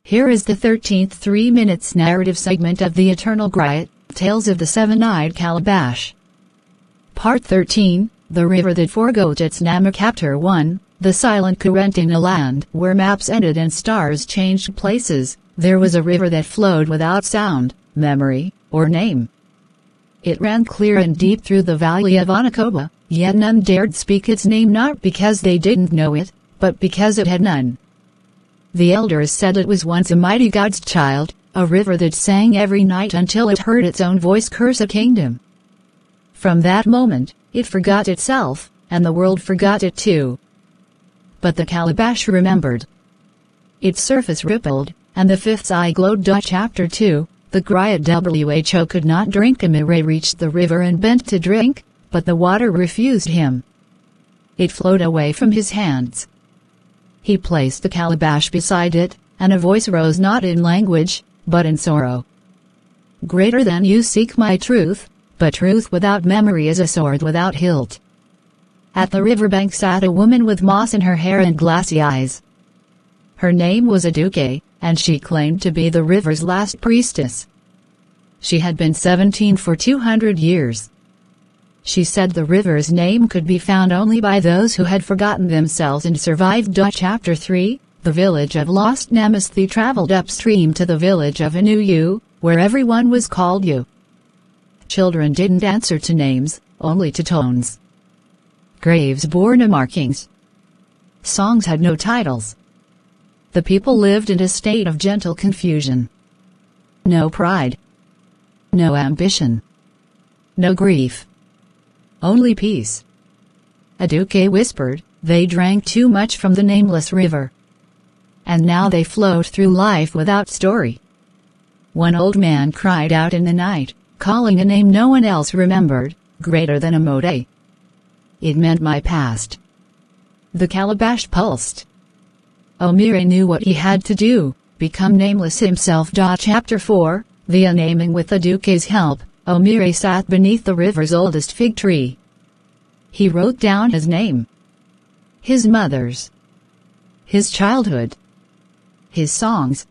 Here is the 13th 3 minutes narrative segment of the Eternal Griot, Tales of the Seven-Eyed Calabash. Part 13, The River That Forgot Its Name. Chapter 1, The Silent Current. In a land where maps ended and stars changed places, there was a river that flowed without sound, memory, or name. It ran clear and deep through the valley of Anacoba, yet none dared speak its name, not because they didn't know it, but because it had none. The elders said it was once a mighty god's child, a river that sang every night until it heard its own voice curse a kingdom. From that moment, it forgot itself, and the world forgot it too. But the calabash remembered. Its surface rippled, and the fifth eye glowed. Chapter 2, The Griot Who could not drink. Amire reached the river and bent to drink, but the water refused him. It flowed away from his hands. He placed the calabash beside it, and a voice rose, not in language, but in sorrow. Greater than you seek my truth, but truth without memory is a sword without hilt. At the riverbank sat a woman with moss in her hair and glassy eyes. Her name was Aduke, and she claimed to be the river's last priestess. She had been 17 for 200 years. She said the river's name could be found only by those who had forgotten themselves and survived. Chapter 3, The Village of Lost Namaste traveled upstream to the village of Anuyu, where everyone was called you. Children didn't answer to names, only to tones. Graves bore no markings. Songs had no titles. The people lived in a state of gentle confusion. No pride. No ambition. No grief. Only peace. Aduke whispered, they drank too much from the nameless river. And now they flowed through life without story. One old man cried out in the night, calling a name no one else remembered, greater than Amode. It meant my past. The calabash pulsed. Omire knew what he had to do, become nameless himself. Chapter 4, The Unaming. With Aduke's help, Omire sat beneath the river's oldest fig tree. He wrote down his name, his mother's, his childhood, his songs.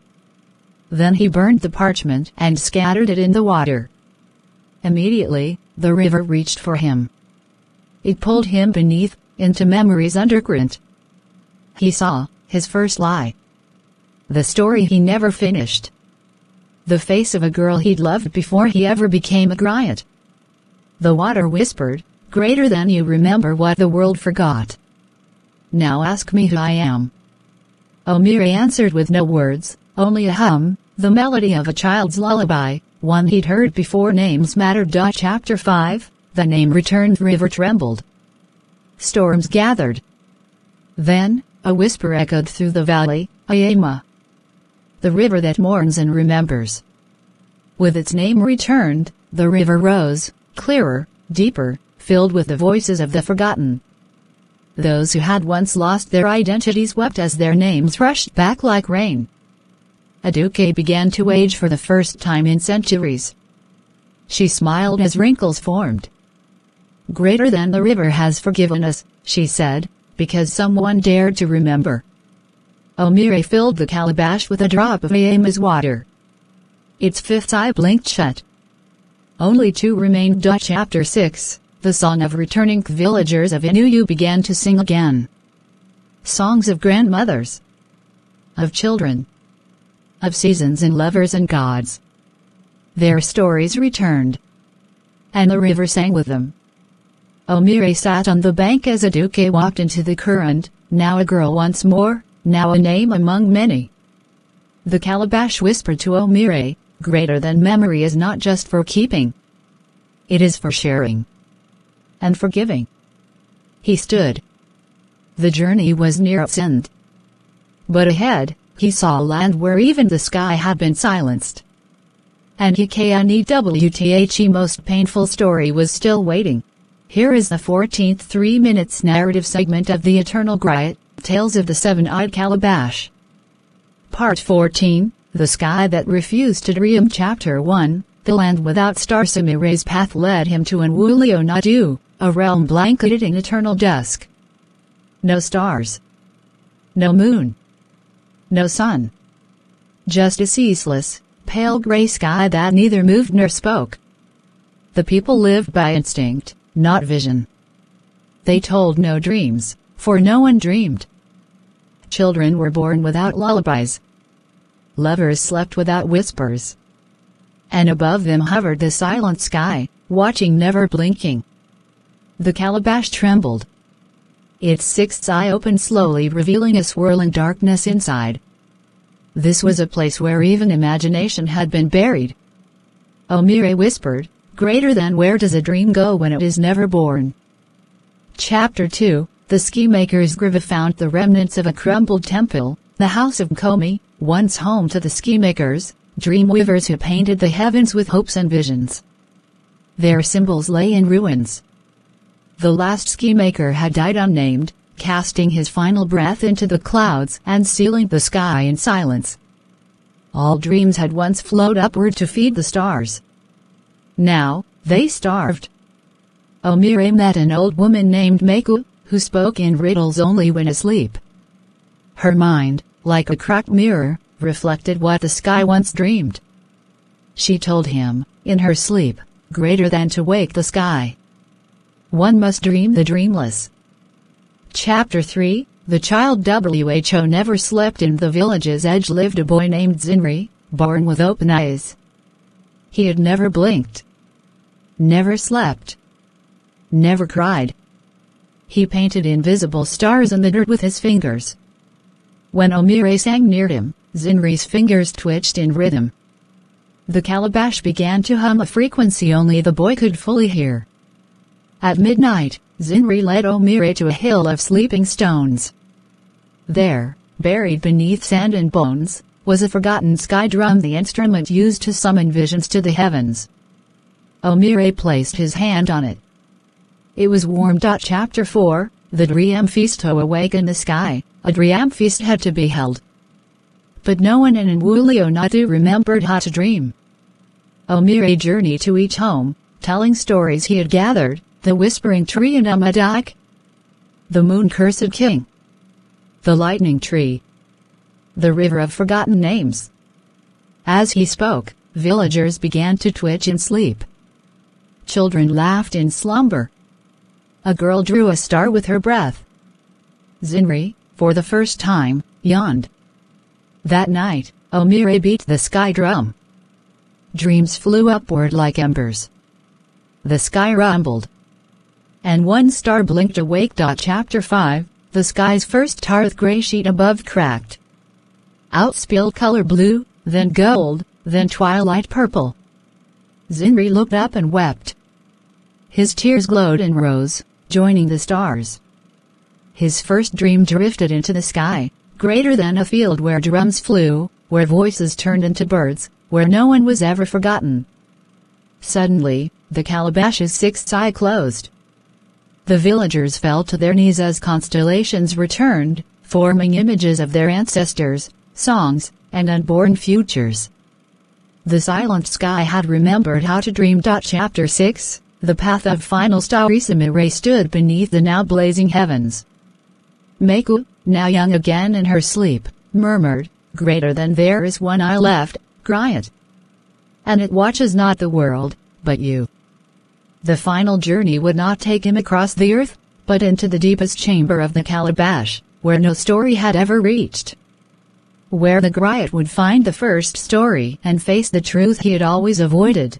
Then he burned the parchment and scattered it in the water. Immediately, the river reached for him. It pulled him beneath, into memory's undercurrent. He saw his first lie. The story he never finished. The face of a girl he'd loved before he ever became a griot. The water whispered, greater than you remember what the world forgot. Now ask me who I am. Omire answered with no words, only a hum, the melody of a child's lullaby, one he'd heard before names mattered. Chapter 5, The Name Returned. River trembled. Storms gathered. Then, a whisper echoed through the valley, Ayama. The river that mourns and remembers. With its name returned, the river rose, clearer, deeper, filled with the voices of the forgotten. Those who had once lost their identities wept as their names rushed back like rain. Aduke began to age for the first time in centuries. She smiled as wrinkles formed. Greater than the river has forgiven us, she said, because someone dared to remember. Omire filled the calabash with a drop of Ayama's water. Its fifth eye blinked shut. Only two remained. Chapter 6, The Song of Returning. Villagers of Anuyu began to sing again. Songs of grandmothers. Of children. Of seasons and lovers and gods. Their stories returned. And the river sang with them. Omire sat on the bank as Aduke walked into the current, now a girl once more, now a name among many. The calabash whispered to Omire, greater than memory is not just for keeping. It is for sharing. And forgiving. He stood. The journey was near its end. But ahead, he saw a land where even the sky had been silenced. And Hikaniwthe most painful story was still waiting. Here is the 14th 3 minutes narrative segment of the Eternal Griot, Tales of the Seven-Eyed Calabash. Part 14, The Sky That Refused to Dream. Chapter 1, The Land Without Stars. Amire's path led him to Nwulio, a realm blanketed in eternal dusk. No stars. No moon. No sun. just a ceaseless, pale gray sky that neither moved nor spoke. The people lived by instinct, not vision. They told no dreams, for no one dreamed. Children were born without lullabies. Lovers slept without whispers. And above them hovered the silent sky, watching, never blinking. The calabash trembled. Its sixth eye opened slowly, revealing a swirling darkness inside. This was a place where even imagination had been buried. Omire whispered, "Greater than, where does a dream go when it is never born?" Chapter 2, The Ski Maker's Grave found the remnants of a crumbled temple, the house of Komi, once home to the ski makers, dream weavers who painted the heavens with hopes and visions. Their symbols lay in ruins. The last ski maker had died unnamed, casting his final breath into the clouds and sealing the sky in silence. All dreams had once flowed upward to feed the stars. Now, they starved. Omire met an old woman named Meku, who spoke in riddles only when asleep. Her mind, like a cracked mirror, reflected what the sky once dreamed. She told him, in her sleep, greater than to wake the sky. One must dream the dreamless. Chapter 3, The Child Who never slept. In the village's edge lived a boy named Zinri, born with open eyes. He had never blinked, never slept, never cried. He painted invisible stars in the dirt with his fingers. When Omire sang near him, Zinri's fingers twitched in rhythm. The calabash began to hum a frequency only the boy could fully hear. At midnight, Zinri led Omire to a hill of sleeping stones. There, buried beneath sand and bones, was a forgotten sky drum, the instrument used to summon visions to the heavens. Omire placed his hand on it. It was warm. Chapter 4, The Dream Feast. To awaken the sky, a dream feast had to be held. But no one in Nwulionatu remembered how to dream. Omire journeyed to each home, telling stories he had gathered, the whispering tree in Amadak, the moon-cursed king, the lightning tree, the river of forgotten names. As he spoke, villagers began to twitch in sleep. Children laughed in slumber. A girl drew a star with her breath. Zinri, for the first time, yawned. That night, Omire beat the sky drum. Dreams flew upward like embers. The sky rumbled. And one star blinked awake. Chapter 5, The sky's first tarth gray sheet above cracked. Out spilled color blue, then gold, then twilight purple. Zinri looked up and wept. His tears glowed and rose, joining the stars. His first dream drifted into the sky, greater than a field where drums flew, where voices turned into birds, where no one was ever forgotten. Suddenly, the calabash's sixth eye closed. The villagers fell to their knees as constellations returned, forming images of their ancestors, songs, and unborn futures. The silent sky had remembered how to dream. Chapter 6, The Path of Final Storytime stood beneath the now blazing heavens. Meku, now young again in her sleep, murmured, "Greater than, there is one eye left, Griot. And it watches not the world, but you." The final journey would not take him across the earth, but into the deepest chamber of the calabash, where no story had ever reached. Where the Griot would find the first story and face the truth he had always avoided.